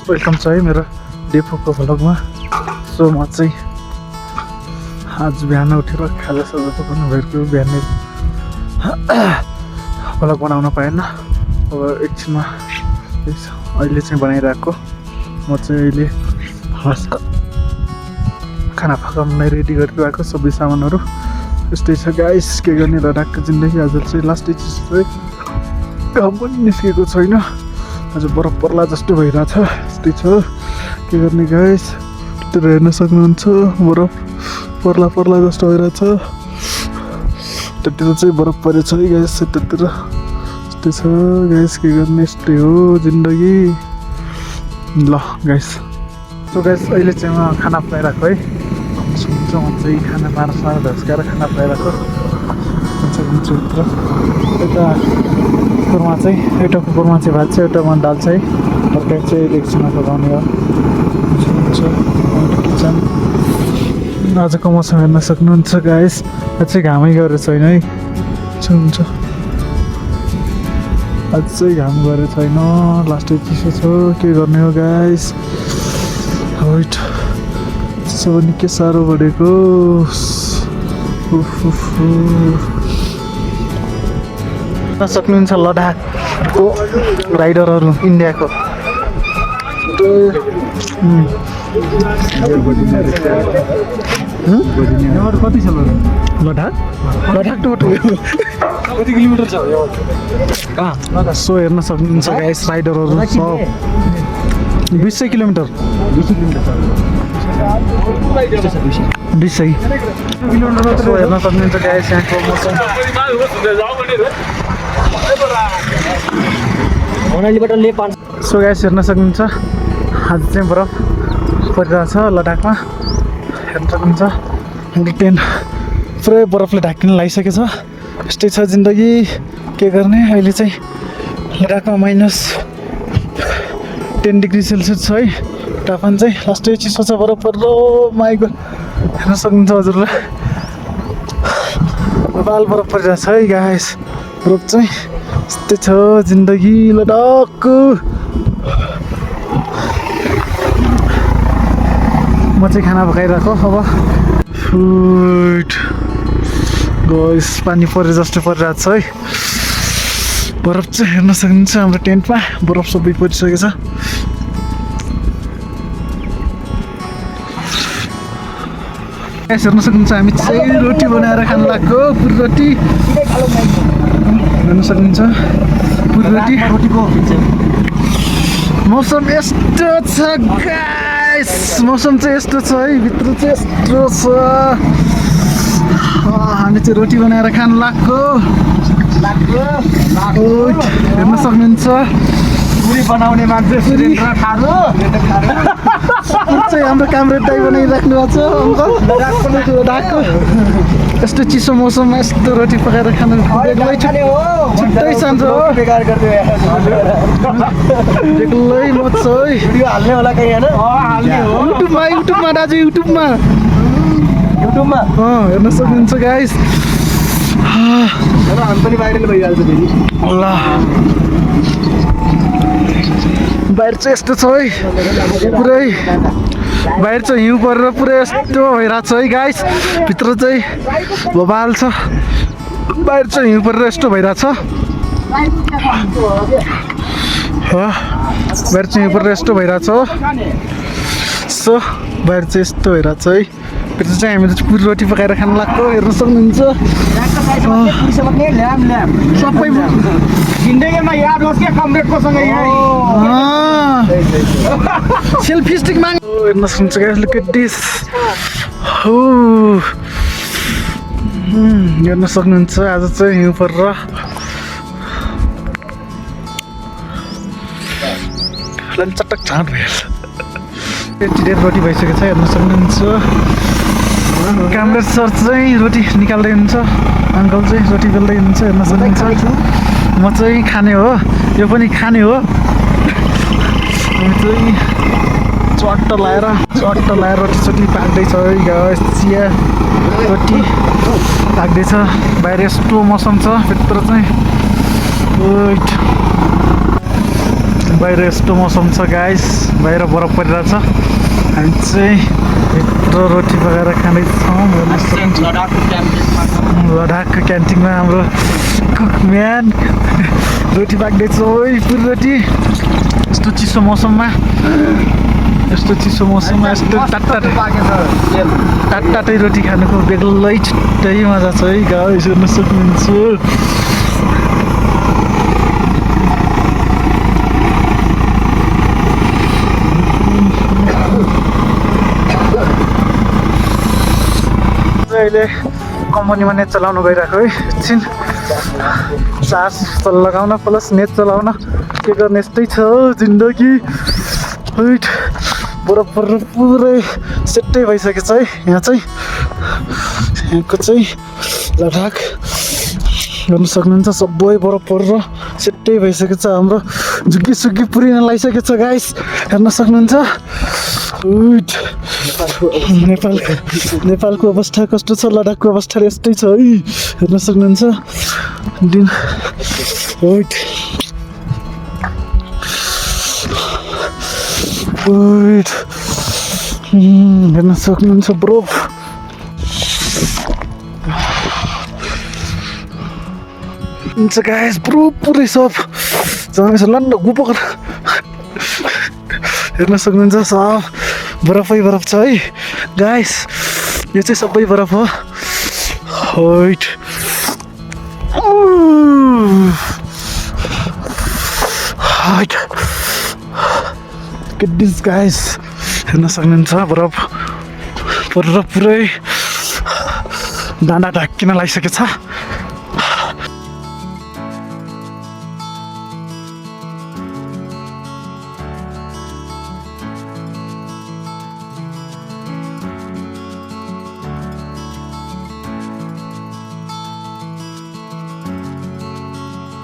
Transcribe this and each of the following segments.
Welcome छ है मेरो डेपोको भ्लगमा। सो म चाहिँ आज बिहान उठेर खाजा साजा पकाउनु भएको बिहानै भ्लग बनाउन पाएन। अब एकछिनमा अहिले चाहिँ बनाइरहेको म चाहिँ अहिले खाना पकाउनलाई रेडी गरेको आएको सबै सामानहरू यस्तै छ गाइस। के गर्ने लडाकको जिन्दगी आज चाहिँ लास्ट चिज चाहिँ घाम पनि निस्केको छैन, आज बरफ पर्ला जस्तो भइरहेछ। यस्तै छ के गर्ने गाइस, त्यतिर हेर्न सक्नुहुन्छ बरफ पर्ला पर्ला जस्तो भइरहेछ। त्यतिर चाहिँ बरफ परेछ है गाइस, त्यतिर यस्तै छ गाइस। के गर्ने यस्तै हो जिन्दगी। ल गाइस, सो गाइस अहिले चाहिँ म खाना पकाइरहेको है। सुन्छ म चाहिँ खाना मार्छ धस्काएर खाना पकाइरहेको हुन्छ भित्र। यता कुकुरमा चाहिँ एउटा कुकुरमा चाहिँ भात छ, एउटामा दाल छ है। अर्को चाहिँ डेक्चीमा पकाउने हो। किचन आजको मौसम हेर्न सक्नुहुन्छ गाइस, आज चाहिँ घामै गरेको छैन है। हुन्छ आज चाहिँ घाम गरेको छैन, लास्टै चिसो छ। के गर्ने हो गाइस, वेट चिसो पनि के साह्रो बढेको। सक्नुहुन्छ लद्दाखको राइडरहरू इन्डियाको कति छ लद्दाख टोटल कति किलोमिटर छ कहाँ? सो हेर्न सक्नुहुन्छ गाइस राइडरहरू सब 200 किलोमिटर 200 किलोमिटर हेर्न सक्नुहुन्छ गाइस यहाँको मौसम। सो गाइस हेर्न सक्नुहुन्छ आज चाहिँ बरफ परिरहेछ लद्दाखमा। हेर्न सक्नुहुन्छ हाम्रो टेन्ट पुरै बरफले ढाकिन लागिसकेको छ। यस्तै छ जिन्दगी, के गर्ने। अहिले चाहिँ लद्दाखमा -10 डिग्री सेल्सियस छ है तापमान चाहिँ। लास्टै चिसो छ बरफ परेर। माइको हेर्न सक्नुहुन्छ हजुरले बाल बरफ परिरहेछ है गाइस। बरफ चाहिँ यस्तै छ जिन्दगी लद्दाखको। म चाहिँ खाना पकाइरहेको अब। फुड गाइस पानी परे जस्तो परिरहेको छ है। बरफ चाहिँ हेर्न सक्नुहुन्छ हाम्रो टेन्टमा बरफ सबै परिसकेको छ। हेर्न सक्नुहुन्छ हामी चाहिँ रोटी बनाएर खानु लाग्यो, पुरी रोटी हेर्न सक्नुहुन्छ। पुरी रोटीको मौसम यस्तो छ गाइस, मौसम चाहिँ यस्तो छ है, भित्र चाहिँ यस्तो छ। हामी चाहिँ रोटी बनाएर खानु लाग्यो। हेर्न सक्नुहुन्छ पुरी बनाउने मान्छे चाहिँ हाम्रो कामरेड दाइ बनाइराख्नु भएको छ अङ्कल लद्दाखको। यस्तो चिसो मौसममा यस्तो रोटी पकाएर खानु छुट्टै चाहन्छ हो। बेग्लै मजा छ है। हाल्ने होला कहीँ होइन, युट्युबमा दाजु युट्युबमा हेर्न सक्नुहुन्छ गाइस। हामी पनि भाइरल भइहाल्छ फेरि। ल बाहिर चाहिँ यस्तो छ है, पुरै बाहिर चाहिँ हिउँ परेर पुरै यस्तो भइरहेको छ है गाइस। भित्र चाहिँ बबाल छ, बाहिर चाहिँ हिउँ परेर यस्तो भइरहेको छ। बाहिर चाहिँ हिउँ परेर यस्तो भइरहेको छ। सो बाहिर चाहिँ यस्तो भइरहेको छ है। भित्र चाहिँ हामीले चाहिँ पुरी रोटी पकाएर खानु लाग्यो। हेर्न सक्नुहुन्छ सबै जिन्दगीमा याद होस् के कमरेडको सँगै सेल्फी स्टिक माग। हेर्न सक्नुहुन्छ गाइस, लुक एट दिस। हेर्न सक्नुहुन्छ आज चाहिँ हिउँ परेर चटक झाँट भइहाल्छ। डेढ रोटी भइसकेको छ हेर्न सक्नुहुन्छ। कामरेड सर चाहिँ रोटी निकाल्दै हुनुहुन्छ, अङ्कल चाहिँ रोटी बेल्दै हुनुहुन्छ। हेर्न सक्नुहुन्छ म चाहिँ खाने हो, यो पनि खाने हो। हामी चाहिँ चट्ट लाएर रोटी सोटी पाक्दैछ है गाइस। चिया रोटी पाक्दैछ। बाहिर यस्तो मौसम छ, भित्र चाहिँ बाहिर यस्तो मौसम छ गाइस, बाहिर बरफ परिरहेछ। हामी चाहिँ भित्र रोटी पकाएर खाँदैछौँ। लद्दाखको क्यान्टिनमा हाम्रो कुकम्यान रोटी पाक्दैछ। ओइ पुरी रोटी यस्तो चिसो मौसममा, यस्तो टाटै रोटी खानुको बेग्लै छुट्टै मजा छ है गाइस, हेर्न सक्नुहुन्छ। अहिले कम्पनीमा नेट चलाउनु गइरहेको है। एकछिन चार्ज लगाउन प्लस नेट चलाउन के गर्ने, यस्तै छ जिन्दगी। हैट बरफ परेर पुरै सेटै भइसकेछ है। यहाँ चाहिँ यहाँको चाहिँ लद्दाख हेर्न सक्नुहुन्छ, सबै बरफ परेर सेटै भइसकेको छ। हाम्रो झुकी सुकी पुरिन लागिसकेको छ गाइस, हेर्न सक्नुहुन्छ। नेपालको अवस्था कस्तो छ, लद्दाखको अवस्था यस्तै छ है, हेर्न सक्नुहुन्छ। दिन हेर्न सक्नुहुन्छ बरफ। हुन्छ गाइस, बरफ पुरै सब जमेछ लन्ड गुपोकर, हेर्न सक्नुहुन्छ सब बरफै बरफ छ है गाइस। यो चाहिँ सबै बरफ हो। हैट दिस गाइस, हेर्न सक्नुहुन्छ बरफ परेर पुरै डाँडा ढाकिन लागिसकेको छ।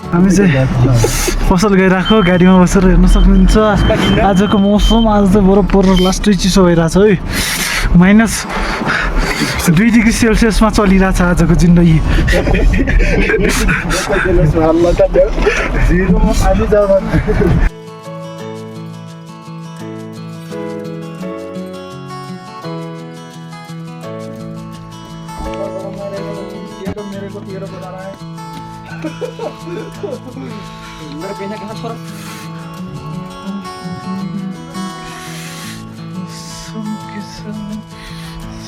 हामी चाहिँ पसल गइरहेको गाडीमा बसेर, हेर्न सक्नुहुन्छ आजको मौसम। आज चाहिँ बरफ परेर लास्टै चिसो भइरहेछ है, -2 डिग्री सेल्सियसमा चलिरहेछ आजको जिन्दगी।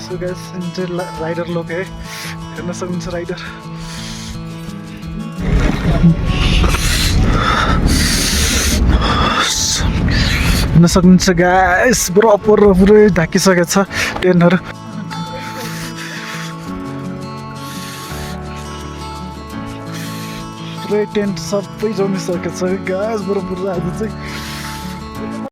So guys, राइडर लोग है, हेर्न सक्नुहुन्छ राइडर। हेर्न सक्नुहुन्छ गाइस, बरफ परेर पुरै ढाकिसकेको छ टेन्टहरू। पुरै टेन्ट सबै जमिसकेको छ गाइस, बरफ परेर आज चाहिँ